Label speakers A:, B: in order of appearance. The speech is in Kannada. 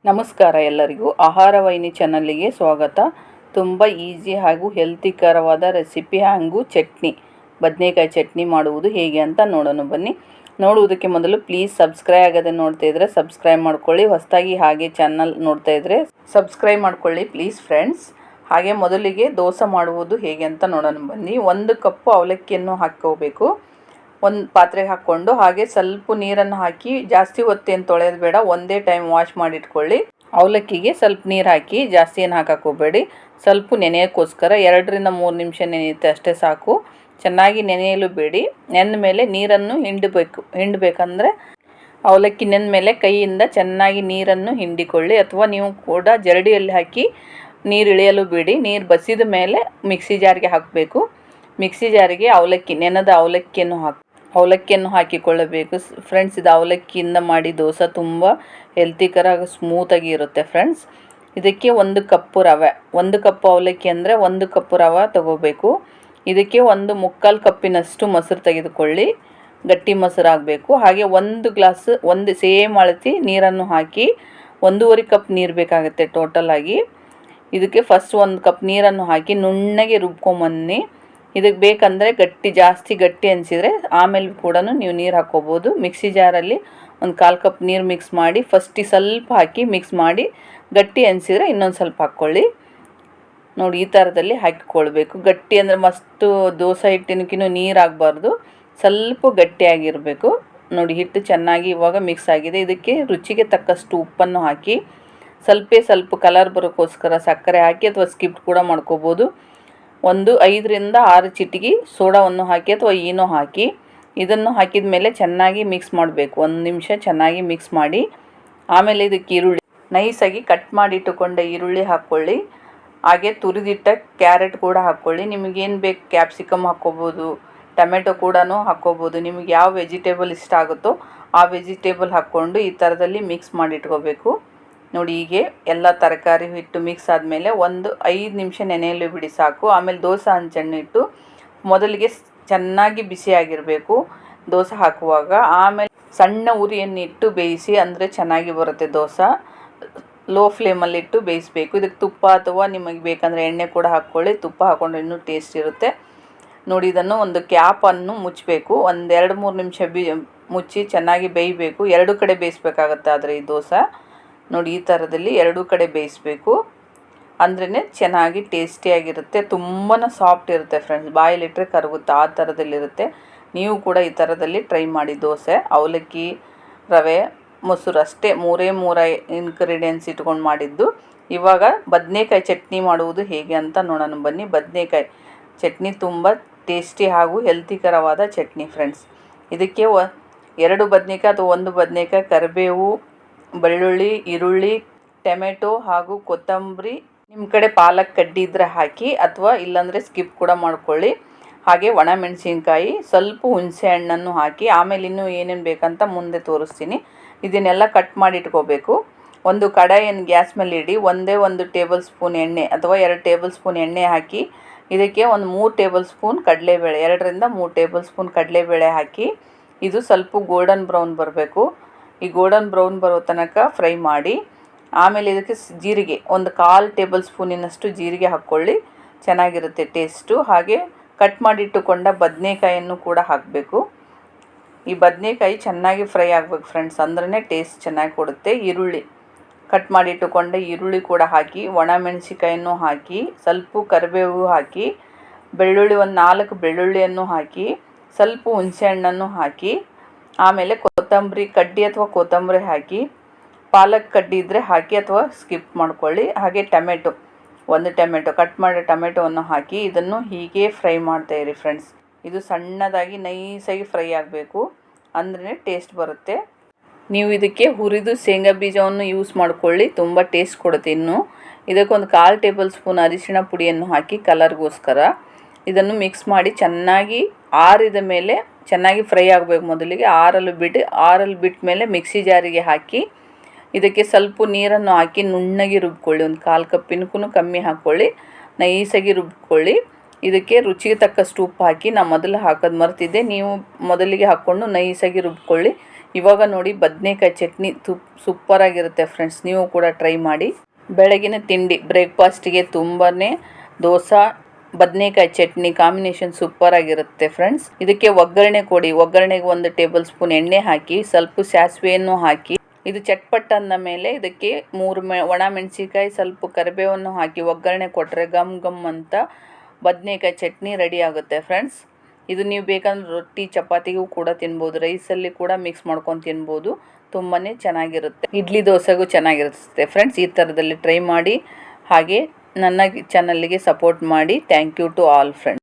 A: ನಮಸ್ಕಾರ ಎಲ್ಲರಿಗೂ ಆಹಾರ ವಾಹಿನಿ ಚಾನಲ್ಗೆ ಸ್ವಾಗತ. ತುಂಬ ಈಸಿ ಹಾಗೂ ಹೆಲ್ತಿಕರವಾದ ರೆಸಿಪಿ ಹಾಗೂ ಚಟ್ನಿ, ಬದನೆಕಾಯಿ ಚಟ್ನಿ ಮಾಡುವುದು ಹೇಗೆ ಅಂತ ನೋಡೋಣ ಬನ್ನಿ. ನೋಡುವುದಕ್ಕೆ ಮೊದಲು ಪ್ಲೀಸ್ ಸಬ್ಸ್ಕ್ರೈಬ್ ಆಗದೆ ನೋಡ್ತಾ ಇದ್ದರೆ ಸಬ್ಸ್ಕ್ರೈಬ್ ಮಾಡ್ಕೊಳ್ಳಿ. ಹೊಸದಾಗಿ ಹಾಗೆ ಚಾನಲ್ ನೋಡ್ತಾ ಇದ್ದರೆ ಸಬ್ಸ್ಕ್ರೈಬ್ ಮಾಡ್ಕೊಳ್ಳಿ ಪ್ಲೀಸ್ ಫ್ರೆಂಡ್ಸ್. ಹಾಗೆ ಮೊದಲಿಗೆ ದೋಸೆ ಮಾಡುವುದು ಹೇಗೆ ಅಂತ ನೋಡೋಣ ಬನ್ನಿ. 1 ಕಪ್ಪು ಅವಲಕ್ಕಿಯನ್ನು ಹಾಕ್ಕೋಬೇಕು. ಒಂದು ಪಾತ್ರೆಗೆ ಹಾಕ್ಕೊಂಡು ಹಾಗೆ ಸ್ವಲ್ಪ ನೀರನ್ನು ಹಾಕಿ, ಜಾಸ್ತಿ ಹೊತ್ತೇನು ತೊಳೆಯೋದು ಬೇಡ, ಒಂದೇ ಟೈಮ್ ವಾಶ್ ಮಾಡಿಟ್ಕೊಳ್ಳಿ. ಅವಲಕ್ಕಿಗೆ ಸ್ವಲ್ಪ ನೀರು ಹಾಕಿ, ಜಾಸ್ತಿ ಏನು ಹಾಕಕ್ಕೆ ಹೋಗಬೇಡಿ. ಸ್ವಲ್ಪ ನೆನೆಯೋಕ್ಕೋಸ್ಕರ 2ರಿಂದ 3 ನಿಮಿಷ ನೆನೆಯುತ್ತೆ ಅಷ್ಟೇ ಸಾಕು. ಚೆನ್ನಾಗಿ ನೆನೆಯಲು ಬೇಡಿ. ನೆಂದ ಮೇಲೆ ನೀರನ್ನು ಹಿಂಡಬೇಕಂದ್ರೆ ಅವಲಕ್ಕಿ ನೆಂದ ಮೇಲೆ ಕೈಯಿಂದ ಚೆನ್ನಾಗಿ ನೀರನ್ನು ಹಿಂಡಿಕೊಳ್ಳಿ, ಅಥವಾ ನೀವು ಕೂಡ ಜರಡಿಯಲ್ಲಿ ಹಾಕಿ ನೀರು ಇಳಿಯಲು ಬೇಡಿ. ನೀರು ಬಸಿದ ಮೇಲೆ ಮಿಕ್ಸಿ ಜಾರಿಗೆ ಹಾಕಬೇಕು. ಮಿಕ್ಸಿ ಜಾರಿಗೆ ನೆನೆದ ಅವಲಕ್ಕಿಯನ್ನು ಹಾಕಿಕೊಳ್ಳಬೇಕು ಫ್ರೆಂಡ್ಸ್. ಇದು ಅವಲಕ್ಕಿಯಿಂದ ಮಾಡಿ ದೋಸೆ ತುಂಬ ಹೆಲ್ತಿಕರ ಸ್ಮೂತಾಗಿ ಇರುತ್ತೆ ಫ್ರೆಂಡ್ಸ್. ಇದಕ್ಕೆ 1 ಕಪ್ಪು ರವೆ, 1 ಕಪ್ ಅವಲಕ್ಕಿ ಅಂದರೆ 1 ಕಪ್ಪು ರವೆ ತಗೋಬೇಕು. ಇದಕ್ಕೆ 1/4 ಕಪ್ಪಿನಷ್ಟು ಮೊಸರು ತೆಗೆದುಕೊಳ್ಳಿ, ಗಟ್ಟಿ ಮೊಸರು ಆಗಬೇಕು. ಹಾಗೆ 1 ಗ್ಲಾಸ್ ಸೇಮ್ ಅಳತಿ ನೀರನ್ನು ಹಾಕಿ 1.5 ಕಪ್ ನೀರು ಬೇಕಾಗುತ್ತೆ ಟೋಟಲ್ ಆಗಿ. ಇದಕ್ಕೆ ಫಸ್ಟ್ 1 ಕಪ್ ನೀರನ್ನು ಹಾಕಿ ನುಣ್ಣಗೆ ರುಬ್ಕೊಂಬನ್ನಿ. ಇದಕ್ಕೆ ಬೇಕಂದರೆ ಜಾಸ್ತಿ ಗಟ್ಟಿ ಅನಿಸಿದರೆ ಆಮೇಲೆ ಕೂಡ ನೀವು ನೀರು ಹಾಕ್ಕೋಬೋದು. ಮಿಕ್ಸಿ ಜಾರಲ್ಲಿ 1/4 ಕಪ್ ನೀರು ಮಿಕ್ಸ್ ಮಾಡಿ ಫಸ್ಟಿಗೆ ಸ್ವಲ್ಪ ಹಾಕಿ ಮಿಕ್ಸ್ ಮಾಡಿ, ಗಟ್ಟಿ ಅನಿಸಿದರೆ ಇನ್ನೊಂದು ಸ್ವಲ್ಪ ಹಾಕ್ಕೊಳ್ಳಿ. ನೋಡಿ ಈ ಥರದಲ್ಲಿ ಹಾಕಿಕೊಳ್ಬೇಕು. ಗಟ್ಟಿ ಅಂದರೆ ಮಸ್ತು ದೋಸೆ ಹಿಟ್ಟಿನಕ್ಕಿಂತ ನೀರು ಆಗಬಾರ್ದು, ಸ್ವಲ್ಪ ಗಟ್ಟಿಯಾಗಿರಬೇಕು. ನೋಡಿ ಹಿಟ್ಟು ಚೆನ್ನಾಗಿ ಇವಾಗ ಮಿಕ್ಸ್ ಆಗಿದೆ. ಇದಕ್ಕೆ ರುಚಿಗೆ ತಕ್ಕಷ್ಟು ಉಪ್ಪನ್ನು ಹಾಕಿ, ಸ್ವಲ್ಪ ಕಲರ್ ಬರೋಕ್ಕೋಸ್ಕರ ಸಕ್ಕರೆ ಹಾಕಿ ಅಥವಾ ಸ್ಕಿಪ್ ಕೂಡ ಮಾಡ್ಕೋಬೋದು. 5ರಿಂದ 6 ಚಿಟಿಕೆ ಸೋಡಾವನ್ನು ಹಾಕಿ ಅಥವಾ ಈನೋ ಹಾಕಿ, ಇದನ್ನು ಹಾಕಿದ ಮೇಲೆ ಚೆನ್ನಾಗಿ ಮಿಕ್ಸ್ ಮಾಡಬೇಕು. 1 ನಿಮಿಷ ಚೆನ್ನಾಗಿ ಮಿಕ್ಸ್ ಮಾಡಿ, ಆಮೇಲೆ ಇದಕ್ಕೆ ಈರುಳ್ಳಿ ನೈಸಾಗಿ ಕಟ್ ಮಾಡಿ ಇಟ್ಟುಕೊಂಡ ಈರುಳ್ಳಿ ಹಾಕ್ಕೊಳ್ಳಿ. ಹಾಗೆ ತುರಿದಿಟ್ಟ ಕ್ಯಾರೆಟ್ ಕೂಡ ಹಾಕ್ಕೊಳ್ಳಿ. ನಿಮಗೇನು ಬೇಕು ಕ್ಯಾಪ್ಸಿಕಮ್ ಹಾಕ್ಕೋಬೋದು, ಟೊಮೆಟೊ ಕೂಡ ಹಾಕ್ಕೋಬೋದು. ನಿಮಗೆ ಯಾವ ವೆಜಿಟೇಬಲ್ ಇಷ್ಟ ಆಗುತ್ತೋ ಆ ವೆಜಿಟೇಬಲ್ ಹಾಕ್ಕೊಂಡು ಈ ಥರದಲ್ಲಿ ಮಿಕ್ಸ್ ಮಾಡಿ ಇಟ್ಕೋಬೇಕು. ನೋಡಿ ಹೀಗೆ ಎಲ್ಲ ತರಕಾರಿ ಹಿಟ್ಟು ಮಿಕ್ಸ್ ಆದಮೇಲೆ 5 ನಿಮಿಷ ನೆನೆಯಲು ಬಿಡಿ ಸಾಕು. ಆಮೇಲೆ ದೋಸೆ ಹಂಚನ್ನು ಇಟ್ಟು ಮೊದಲಿಗೆ ಚೆನ್ನಾಗಿ ಬಿಸಿಯಾಗಿರಬೇಕು ದೋಸೆ ಹಾಕುವಾಗ. ಆಮೇಲೆ ಸಣ್ಣ ಉರಿಯನ್ನು ಇಟ್ಟು ಬೇಯಿಸಿ, ಅಂದರೆ ಚೆನ್ನಾಗಿ ಬರುತ್ತೆ ದೋಸೆ. ಲೋ ಫ್ಲೇಮಲ್ಲಿಟ್ಟು ಬೇಯಿಸಬೇಕು. ಇದಕ್ಕೆ ತುಪ್ಪ ಅಥವಾ ನಿಮಗೆ ಬೇಕಂದರೆ ಎಣ್ಣೆ ಕೂಡ ಹಾಕ್ಕೊಳ್ಳಿ. ತುಪ್ಪ ಹಾಕ್ಕೊಂಡ್ರೆ ಇನ್ನೂ ಟೇಸ್ಟ್ ಇರುತ್ತೆ. ನೋಡಿ ಇದನ್ನು ಒಂದು ಕ್ಯಾಪನ್ನು ಮುಚ್ಚಬೇಕು. 2-3 ನಿಮಿಷ ಮುಚ್ಚಿ ಚೆನ್ನಾಗಿ ಬೇಯಬೇಕು. 2 ಕಡೆ ಬೇಯಿಸ್ಬೇಕಾಗತ್ತೆ ಆದರೆ ಈ ದೋಸೆ. ನೋಡಿ ಈ ಥರದಲ್ಲಿ 2 ಕಡೆ ಬೇಯಿಸಬೇಕು, ಅಂದ್ರೇ ಚೆನ್ನಾಗಿ ಟೇಸ್ಟಿಯಾಗಿರುತ್ತೆ. ತುಂಬಾ ಸಾಫ್ಟ್ ಇರುತ್ತೆ ಫ್ರೆಂಡ್ಸ್, ಬಾಯಲ್ಲಿಟ್ಟರೆ ಕರಗುತ್ತೆ ಆ ಥರದಲ್ಲಿರುತ್ತೆ. ನೀವು ಕೂಡ ಈ ಥರದಲ್ಲಿ ಟ್ರೈ ಮಾಡಿ ದೋಸೆ. ಅವಲಕ್ಕಿ, ರವೆ, ಮೊಸರು ಅಷ್ಟೇ 3 ಇಂಗ್ರೀಡಿಯೆಂಟ್ಸ್ ಇಟ್ಕೊಂಡು ಮಾಡಿದ್ದು. ಇವಾಗ ಬದನೆಕಾಯಿ ಚಟ್ನಿ ಮಾಡುವುದು ಹೇಗೆ ಅಂತ ನೋಡೋಣ ಬನ್ನಿ. ಬದನೆಕಾಯಿ ಚಟ್ನಿ ತುಂಬ ಟೇಸ್ಟಿ ಹಾಗೂ ಹೆಲ್ತಿಕರವಾದ ಚಟ್ನಿ ಫ್ರೆಂಡ್ಸ್. ಇದಕ್ಕೆ 2 ಬದನೆಕಾಯಿ ಅಥವಾ 1 ಬದನೆಕಾಯಿ, ಕರಿಬೇವು, ಬೆಳ್ಳುಳ್ಳಿ, ಈರುಳ್ಳಿ, ಟೊಮೆಟೊ ಹಾಗೂ ಕೊತ್ತಂಬರಿ, ನಿಮ್ಮ ಕಡೆ ಪಾಲಕ್ ಕಡ್ಡಿ ಇದ್ದರೆ ಹಾಕಿ, ಅಥವಾ ಇಲ್ಲಾಂದರೆ ಸ್ಕಿಪ್ ಕೂಡ ಮಾಡ್ಕೊಳ್ಳಿ. ಹಾಗೆ ಒಣಮೆಣಸಿನ್ಕಾಯಿ, ಸ್ವಲ್ಪ ಹುಣಸೆ ಹಣ್ಣನ್ನು ಹಾಕಿ, ಆಮೇಲೆ ಇನ್ನೂ ಏನೇನು ಬೇಕಂತ ಮುಂದೆ ತೋರಿಸ್ತೀನಿ. ಇದನ್ನೆಲ್ಲ ಕಟ್ ಮಾಡಿ ಇಟ್ಕೋಬೇಕು. ಒಂದು ಕಡಾಯಿಯನ್ನು ಗ್ಯಾಸ್ ಮೇಲೆ ಇಡಿ. 1 ಟೇಬಲ್ ಸ್ಪೂನ್ ಎಣ್ಣೆ ಅಥವಾ 2 ಟೇಬಲ್ ಸ್ಪೂನ್ ಎಣ್ಣೆ ಹಾಕಿ, ಇದಕ್ಕೆ 3 ಟೇಬಲ್ ಸ್ಪೂನ್ ಕಡಲೆಬೇಳೆ, 2ರಿಂದ 3 ಟೇಬಲ್ ಸ್ಪೂನ್ ಕಡಲೆಬೇಳೆ ಹಾಕಿ, ಇದು ಸ್ವಲ್ಪ ಗೋಲ್ಡನ್ ಬ್ರೌನ್ ಬರಬೇಕು. ಈ ಗೋಲ್ಡನ್ ಬ್ರೌನ್ ಬರೋ ತನಕ ಫ್ರೈ ಮಾಡಿ. ಆಮೇಲೆ ಇದಕ್ಕೆ ಜೀರಿಗೆ, 1/4 ಟೇಬಲ್ ಸ್ಪೂನಿನಷ್ಟು ಜೀರಿಗೆ ಹಾಕ್ಕೊಳ್ಳಿ, ಚೆನ್ನಾಗಿರುತ್ತೆ ಟೇಸ್ಟು. ಹಾಗೆ ಕಟ್ ಮಾಡಿಟ್ಟುಕೊಂಡ ಬದನೆಕಾಯನ್ನು ಕೂಡ ಹಾಕಬೇಕು. ಈ ಬದನೆಕಾಯಿ ಚೆನ್ನಾಗಿ ಫ್ರೈ ಆಗಬೇಕು ಫ್ರೆಂಡ್ಸ್, ಅಂದ್ರೇ ಟೇಸ್ಟ್ ಚೆನ್ನಾಗಿ ಕೊಡುತ್ತೆ. ಈರುಳ್ಳಿ, ಕಟ್ ಮಾಡಿಟ್ಟುಕೊಂಡ ಈರುಳ್ಳಿ ಕೂಡ ಹಾಕಿ, ಒಣಮೆಣಸಿಕಾಯನ್ನು ಹಾಕಿ, ಸ್ವಲ್ಪ ಕರಿಬೇವು ಹಾಕಿ, ಬೆಳ್ಳುಳ್ಳಿ 4 ಬೆಳ್ಳುಳ್ಳಿಯನ್ನು ಹಾಕಿ, ಸ್ವಲ್ಪ ಹುಣಸೆ ಹಣ್ಣನ್ನು ಹಾಕಿ, ಆಮೇಲೆ ಕೊತ್ತಂಬರಿ ಕಡ್ಡಿ ಅಥವಾ ಕೊತ್ತಂಬರಿ ಹಾಕಿ, ಪಾಲಕ್ ಕಡ್ಡಿ ಇದ್ದರೆ ಹಾಕಿ ಅಥವಾ ಸ್ಕಿಪ್ ಮಾಡ್ಕೊಳ್ಳಿ. ಹಾಗೆ ಟೊಮೆಟೊ, 1 ಟೊಮೆಟೊ ಕಟ್ ಮಾಡಿ ಟೊಮೆಟೊವನ್ನು ಹಾಕಿ, ಇದನ್ನು ಹೀಗೆ ಫ್ರೈ ಮಾಡ್ತಾಯಿರಿ ಫ್ರೆಂಡ್ಸ್. ಇದು ಸಣ್ಣದಾಗಿ ನೈಸಾಗಿ ಫ್ರೈ ಆಗಬೇಕು, ಅಂದ್ರೇ ಟೇಸ್ಟ್ ಬರುತ್ತೆ. ನೀವು ಇದಕ್ಕೆ ಹುರಿದು ಶೇಂಗಾ ಬೀಜವನ್ನು ಯೂಸ್ ಮಾಡ್ಕೊಳ್ಳಿ, ತುಂಬ ಟೇಸ್ಟ್ ಕೊಡುತ್ತೆ. ಇನ್ನು ಇದಕ್ಕೆ 1/4 ಟೇಬಲ್ ಸ್ಪೂನ್ ಅರಿಶಿಣ ಪುಡಿಯನ್ನು ಹಾಕಿ ಕಲರ್ಗೋಸ್ಕರ. ಇದನ್ನು ಮಿಕ್ಸ್ ಮಾಡಿ ಚೆನ್ನಾಗಿ ಆರಿದ ಮೇಲೆ ಚೆನ್ನಾಗಿ ಫ್ರೈ ಆಗಬೇಕು. ಮೊದಲಿಗೆ ಆರಲು ಬಿಟ್ಟ ಮೇಲೆ ಮಿಕ್ಸಿ ಜಾರಿಗೆ ಹಾಕಿ, ಇದಕ್ಕೆ ಸ್ವಲ್ಪ ನೀರನ್ನು ಹಾಕಿ ನುಣ್ಣಗೆ ರುಬ್ಕೊಳ್ಳಿ. 1/4 ಕಪ್ಪಿನಕ್ಕೂ ಕಮ್ಮಿ ಹಾಕ್ಕೊಳ್ಳಿ, ನೈಸಾಗಿ ರುಬ್ಕೊಳ್ಳಿ. ಇದಕ್ಕೆ ರುಚಿಗೆ ತಕ್ಕಷ್ಟು ಉಪ್ಪು ಹಾಕಿ, ನಾನು ಮೊದಲು ಹಾಕೋದು ಮರ್ತಿದ್ದೆ, ನೀವು ಮೊದಲಿಗೆ ಹಾಕ್ಕೊಂಡು ನೈಸಾಗಿ ರುಬ್ಕೊಳ್ಳಿ. ಇವಾಗ ನೋಡಿ ಬದನೇಕಾಯಿ ಚಟ್ನಿ ಸೂಪರಾಗಿರುತ್ತೆ ಫ್ರೆಂಡ್ಸ್, ನೀವು ಕೂಡ ಟ್ರೈ ಮಾಡಿ. ಬೆಳಗಿನ ತಿಂಡಿ ಬ್ರೇಕ್ಫಾಸ್ಟಿಗೆ ತುಂಬಾ ದೋಸೆ ಬದನೇಕಾಯಿ ಚಟ್ನಿ ಕಾಂಬಿನೇಷನ್ ಸೂಪರಾಗಿರುತ್ತೆ ಫ್ರೆಂಡ್ಸ್. ಇದಕ್ಕೆ ಒಗ್ಗರಣೆ ಕೊಡಿ. ಒಗ್ಗರಣೆಗೆ 1 ಟೇಬಲ್ ಸ್ಪೂನ್ ಎಣ್ಣೆ ಹಾಕಿ, ಸ್ವಲ್ಪ ಸಾಸಿವೆಯನ್ನು ಹಾಕಿ, ಇದು ಚಟ್ಪಟ್ ಅಂದ ಮೇಲೆ ಇದಕ್ಕೆ 3 ಒಣ ಮೆಣಸಿಕಾಯಿ, ಸ್ವಲ್ಪ ಕರಿಬೇವನ್ನು ಹಾಕಿ ಒಗ್ಗರಣೆ ಕೊಟ್ಟರೆ ಗಮ್ ಗಮ್ ಅಂತ ಬದನೇಕಾಯಿ ಚಟ್ನಿ ರೆಡಿ ಆಗುತ್ತೆ ಫ್ರೆಂಡ್ಸ್. ಇದು ನೀವು ಬೇಕಂದ್ರೆ ರೊಟ್ಟಿ ಚಪಾತಿಗೂ ಕೂಡ ತಿನ್ಬೋದು, ರೈಸಲ್ಲಿ ಕೂಡ ಮಿಕ್ಸ್ ಮಾಡ್ಕೊಂಡು ತಿನ್ಬೋದು. ತುಂಬಾ ಚೆನ್ನಾಗಿರುತ್ತೆ, ಇಡ್ಲಿ ದೋಸೆಗೂ ಚೆನ್ನಾಗಿರುತ್ತೆ ಫ್ರೆಂಡ್ಸ್. ಈ ಥರದಲ್ಲಿ ಟ್ರೈ ಮಾಡಿ, ಹಾಗೆ ನನ್ನ ಚಾನಲ್ಗೆ ಸಪೋರ್ಟ್ ಮಾಡಿ. Thank you to all friends.